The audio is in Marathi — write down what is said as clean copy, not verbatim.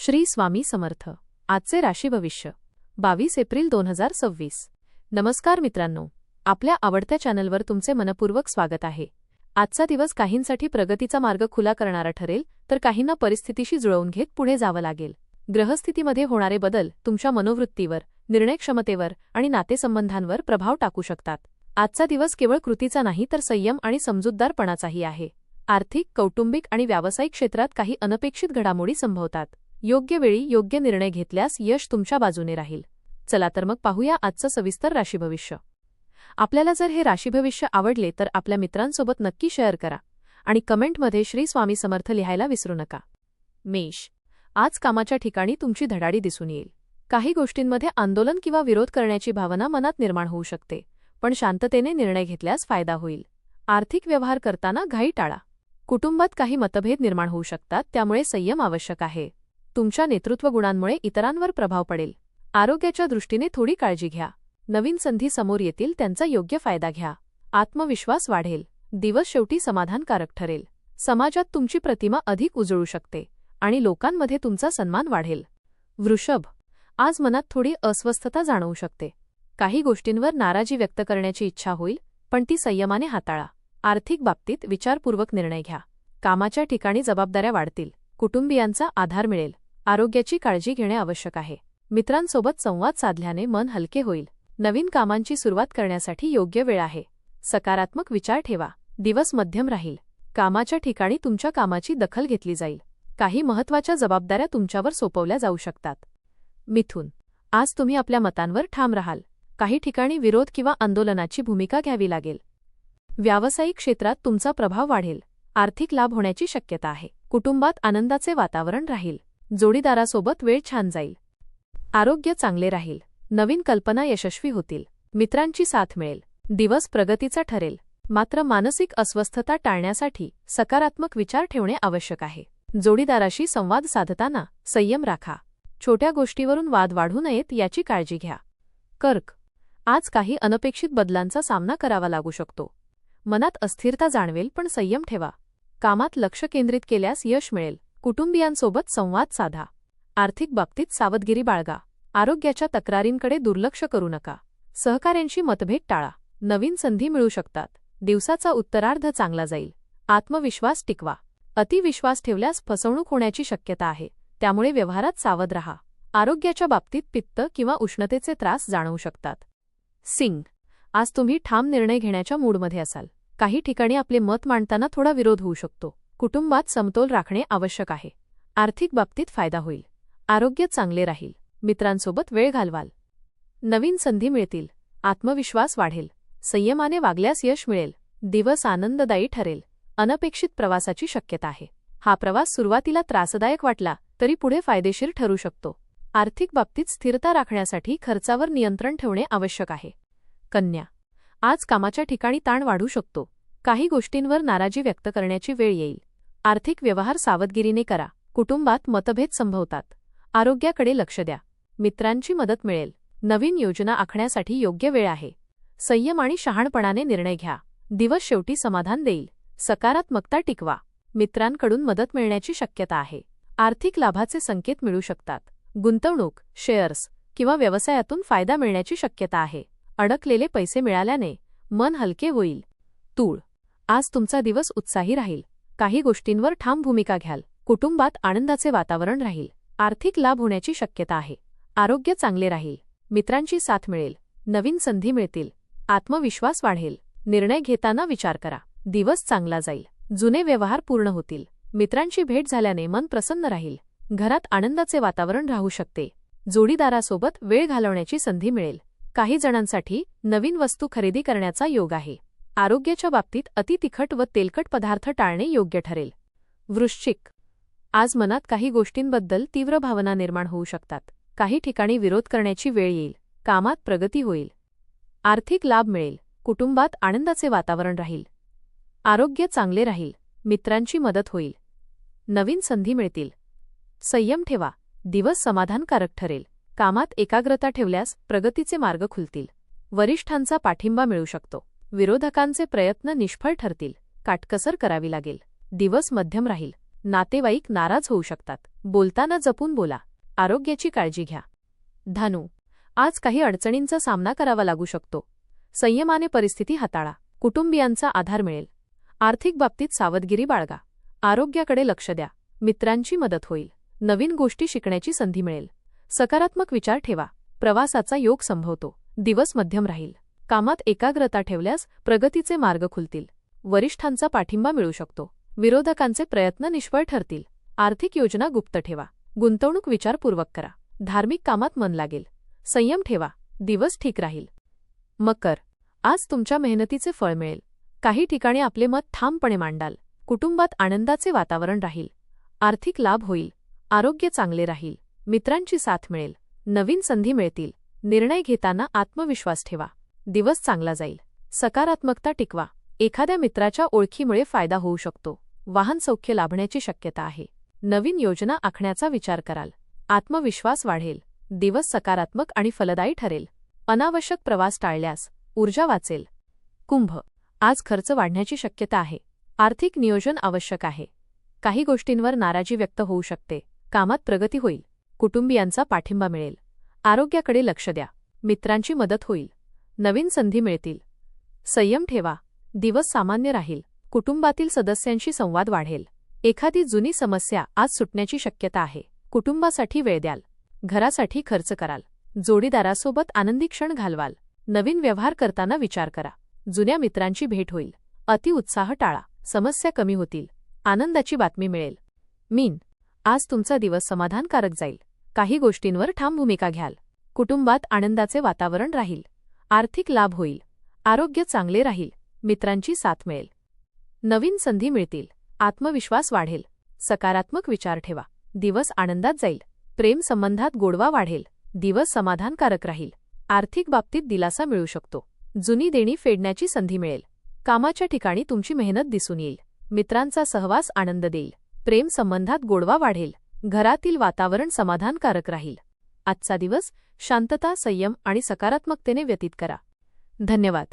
श्री स्वामी समर्थ. आजचे राशी भविष्य 22 एप्रिल 2026. नमस्कार मित्रांनो, आपल्या आवडत्या चॅनलवर तुमचे मनपूर्वक स्वागत आहे. आजचा दिवस काहींसाठी प्रगतीचा मार्ग खुला करणारा ठरेल, तर काहींना परिस्थितीशी जुळवून घेत पुढे जावं लागेल. ग्रहस्थितीमध्ये होणारे बदल तुमच्या मनोवृत्तीवर, निर्णयक्षमतेवर आणि नातेसंबंधांवर प्रभाव टाकू शकतात. आजचा दिवस केवळ कृतीचा नाही तर संयम आणि समजूतदारपणाचाही आहे. आर्थिक, कौटुंबिक आणि व्यावसायिक क्षेत्रात काही अनपेक्षित घडामोडी संभवतात. योग्य वेळी योग्य निर्णय घेतल्यास यश तुमच्या बाजूने राहील. चला तर मग पाहूया आजचं सविस्तर राशीभविष्य. आपल्याला जर हे राशीभविष्य आवडले तर आपल्या मित्रांसोबत नक्की शेअर करा आणि कमेंटमध्ये श्री स्वामी समर्थ लिहायला विसरू नका. मेष. आज कामाच्या ठिकाणी तुमची धडाडी दिसून येईल. काही गोष्टींमध्ये आंदोलन किंवा विरोध करण्याची भावना मनात निर्माण होऊ शकते, पण शांततेने निर्णय घेतल्यास फायदा होईल. आर्थिक व्यवहार करताना घाई टाळा. कुटुंबात काही मतभेद निर्माण होऊ शकतात, त्यामुळे संयम आवश्यक आहे. तुमच्या नेतृत्व गुणांमुळे इतरांवर प्रभाव पडेल. आरोग्याच्या दृष्टीने थोडी काळजी घ्या. नवीन संधी समोर येतील, त्यांचा योग्य फायदा घ्या. आत्मविश्वास वाढेल. दिवस शेवटी समाधानकारक ठरेल. समाजात तुमची प्रतिमा अधिक उजळू शकते आणि लोकांमध्ये तुमचा सन्मान वाढेल. वृषभ. आज मनात थोडी अस्वस्थता जाणवू शकते. काही गोष्टींवर नाराजी व्यक्त करण्याची इच्छा होईल, पण ती संयमाने हाताळा. आर्थिक बाबतीत विचारपूर्वक निर्णय घ्या. कामाच्या ठिकाणी जबाबदाऱ्या वाढतील. कुटुंबियांचा आधार मिळेल. आरोग्याची काळजी घेणे आवश्यक आहे. मित्रांसोबत संवाद साधल्याने मन हलके होईल. नवीन कामांची सुरुवात करण्यासाठी योग्य वेळ आहे. सकारात्मक विचार ठेवा. दिवस मध्यम राहील. कामाच्या ठिकाणी तुमच्या कामाची दखल घेतली जाईल. काही महत्त्वाच्या जबाबदाऱ्या तुमच्यावर सोपवल्या जाऊ शकतात. मिथुन. आज तुम्ही आपल्या मतांवर ठाम राहाल. काही ठिकाणी विरोध किंवा आंदोलनाची भूमिका घ्यावी लागेल. व्यावसायिक क्षेत्रात तुमचा प्रभाव वाढेल. आर्थिक लाभ होण्याची शक्यता आहे. कुटुंबात आनंदाचे वातावरण राहील. जोडीदारासोबत वेळ छान जाईल. आरोग्य चांगले राहील. नवीन कल्पना यशस्वी होतील. मित्रांची साथ मिळेल. दिवस प्रगतीचा ठरेल. मात्र मानसिक अस्वस्थता टाळण्यासाठी सकारात्मक विचार ठेवणे आवश्यक आहे. जोडीदाराशी संवाद साधताना संयम राखा. छोट्या गोष्टीवरून वाद वाढू नयेत याची काळजी घ्या. कर्क. आज काही अनपेक्षित बदलांचा सामना करावा लागू शकतो. मनात अस्थिरता जाणवेल, पण संयम ठेवा. कामात लक्ष केंद्रित केल्यास यश मिळेल. कुटुंबियांसोबत संवाद साधा. आर्थिक बाबतीत सावधगिरी बाळगा. आरोग्याच्या तक्रारींकडे दुर्लक्ष करू नका. सहकाऱ्यांशी मतभेद टाळा. नवीन संधी मिळू शकतात. दिवसाचा उत्तरार्ध चांगला जाईल. आत्मविश्वास टिकवा. अतिविश्वास ठेवल्यास फसवणूक होण्याची शक्यता आहे, त्यामुळे व्यवहारात सावध राहा. आरोग्याच्या बाबतीत पित्त किंवा उष्णतेचे त्रास जाणवू शकतात. सिंग. आज तुम्ही ठाम निर्णय घेण्याच्या मूडमध्ये असाल. काही ठिकाणी आपले मत मांडताना थोडा विरोध होऊ शकतो. कुटुंबात समतोल राखणे आवश्यक आहे. आर्थिक बाबतीत फायदा होईल. आरोग्य चांगले राहील. मित्रांसोबत वेळ घालवाल. नवीन संधी मिळतील. आत्मविश्वास वाढेल. संयमाने वागल्यास यश मिळेल. दिवस आनंददायी ठरेल. अनपेक्षित प्रवासाची शक्यता आहे. हा प्रवास सुरुवातीला त्रासदायक वाटला तरी पुढे फायदेशीर ठरू शकतो. आर्थिक बाबतीत स्थिरता राखण्यासाठी खर्चावर नियंत्रण ठेवणे आवश्यक आहे. कन्या. आज कामाच्या ठिकाणी ताण वाढू शकतो. काही गोष्टींवर नाराजी व्यक्त करण्याची वेळ येईल. आर्थिक व्यवहार सावधगिरीने करा. कुटुंबात मतभेद संभवतात. आरोग्याकडे लक्ष द्या. मित्रांची मदत मिळेल. नवीन योजना आखण्यासाठी योग्य वेळ आहे. संयम आणि शहाणपणाने निर्णय घ्या. दिवस शेवटी समाधान देईल. सकारात्मकता टिकवा. मित्रांकडून मदत मिळण्याची शक्यता आहे. आर्थिक लाभाचे संकेत मिळू शकतात. गुंतवणूक, शेअर्स किंवा व्यवसायातून फायदा मिळण्याची शक्यता आहे. अडकलेले पैसे मिळाल्याने मन हलके होईल. तूळ. आज तुमचा दिवस उत्साही राहील. काही गोष्टींवर ठाम भूमिका घ्याल. कुटुंबात आनंदाचे वातावरण राहील. आर्थिक लाभ होण्याची शक्यता आहे. आरोग्य चांगले राहील. मित्रांची साथ मिळेल. नवीन संधी मिळतील. आत्मविश्वास वाढेल. निर्णय घेताना विचार करा. दिवस चांगला जाईल. जुने व्यवहार पूर्ण होतील. मित्रांची भेट झाल्याने मन प्रसन्न राहील. घरात आनंदाचे वातावरण राहू शकते. जोडीदारासोबत वेळ घालवण्याची संधी मिळेल. काही जणांसाठी नवीन वस्तू खरेदी करण्याचा योग आहे. आरोग्याच्या बाबतीत अति तिखट व तेलकट पदार्थ टाळणे योग्य ठरेल. वृश्चिक. आज मनात काही गोष्टींबद्दल तीव्र भावना निर्माण होऊ शकतात. काही ठिकाणी विरोध करण्याची वेळ येईल. कामात प्रगती होईल. आर्थिक लाभ मिळेल. कुटुंबात आनंदाचे वातावरण राहील. आरोग्य चांगले राहील. मित्रांची मदत होईल. नवीन संधी मिळतील. संयम ठेवा. दिवस समाधानकारक ठरेल. कामात एकाग्रता ठेवल्यास प्रगतीचे मार्ग खुलतील. वरिष्ठांचा पाठिंबा मिळू शकतो. विरोधकांचे प्रयत्न निष्फळ ठरतील. काटकसर करावी लागेल. दिवस मध्यम राहील. नातेवाईक नाराज होऊ शकतात. बोलताना जपून बोला. आरोग्याची काळजी घ्या. धनु, आज काही अडचणींचा सामना करावा लागू शकतो. संयमाने परिस्थिती हाताळा. कुटुंबियांचा आधार मिळेल. आर्थिक बाबतीत सावधगिरी बाळगा. आरोग्याकडे लक्ष द्या. मित्रांची मदत होईल. नवीन गोष्टी शिकण्याची संधी मिळेल. सकारात्मक विचार ठेवा. प्रवासाचा योग संभवतो. दिवस मध्यम राहील. कामात एकाग्रता ठेवल्यास प्रगतीचे मार्ग खुलतील. वरिष्ठांचा पाठिंबा मिळू शकतो. विरोधकांचे प्रयत्न निष्फळ ठरतील. आर्थिक योजना गुप्त ठेवा. गुंतवणूक विचारपूर्वक करा. धार्मिक कामात मन लागेल. संयम ठेवा. दिवस ठीक राहील. मकर, आज तुमच्या मेहनतीचे फळ मिळेल. काही ठिकाणी आपले मत ठामपणे मांडाल. कुटुंबात आनंदाचे वातावरण राहील. आर्थिक लाभ होईल. आरोग्य चांगले राहील. मित्रांची साथ मिळेल. नवीन संधी मिळतील. निर्णय घेताना आत्मविश्वास ठेवा. दिवस चांगला जाईल. सकारात्मकता टिकवा. एखाद्या मित्राच्या ओळखीमुळे फायदा होऊ शकतो. वाहन सौख्य लाभण्याची शक्यता आहे. नवीन योजना आखण्याचा विचार कराल. आत्मविश्वास वाढेल. दिवस सकारात्मक आणि फलदायी ठरेल. अनावश्यक प्रवास टाळल्यास ऊर्जा वाचेल. कुंभ, आज खर्च वाढण्याची शक्यता आहे. आर्थिक नियोजन आवश्यक आहे. काही गोष्टींवर नाराजी व्यक्त होऊ शकते. कामात प्रगती होईल. कुटुंबियांचा पाठिंबा मिळेल. आरोग्याकडे लक्ष द्या. मित्रांची मदत होईल. नवीन संधी मिळतील. संयम ठेवा. दिवस सामान्य राहील. कुटुंबातील सदस्यांशी संवाद वाढेल. एखादी जुनी समस्या आज सुटण्याची शक्यता आहे. कुटुंबासाठी वेळ द्याल. घरासाठी खर्च कराल. जोडीदारासोबत आनंदी क्षण घालवाल. नवीन व्यवहार करताना विचार करा. जुन्या मित्रांची भेट होईल. अतिउत्साह टाळा. समस्या कमी होतील. आनंदाची बातमी मिळेल. मीन, आज तुमचा दिवस समाधानकारक जाईल. काही गोष्टींवर ठाम भूमिका घ्याल. कुटुंबात आनंदाचे वातावरण राहील. आर्थिक लाभ होईल. आरोग्य चांगले राहील. मित्रांची साथ मिळेल. नवीन संधी मिळतील. आत्मविश्वास वाढेल. सकारात्मक विचार ठेवा. दिवस आनंदात जाईल. प्रेम संबंधात गोडवा वाढेल. दिवस समाधानकारक राहील. आर्थिक बाबतीत दिलासा मिळू शकतो. जुनी देणी फेडण्याची संधी मिळेल. कामाच्या ठिकाणी तुमची मेहनत दिसून येईल. मित्रांचा सहवास आनंद देईल. प्रेम संबंधात गोडवा वाढेल. घरातील वातावरण समाधानकारक राहील. आजचा दिवस शांतता, संयम आणि सकारात्मकतेने व्यतीत करा. धन्यवाद.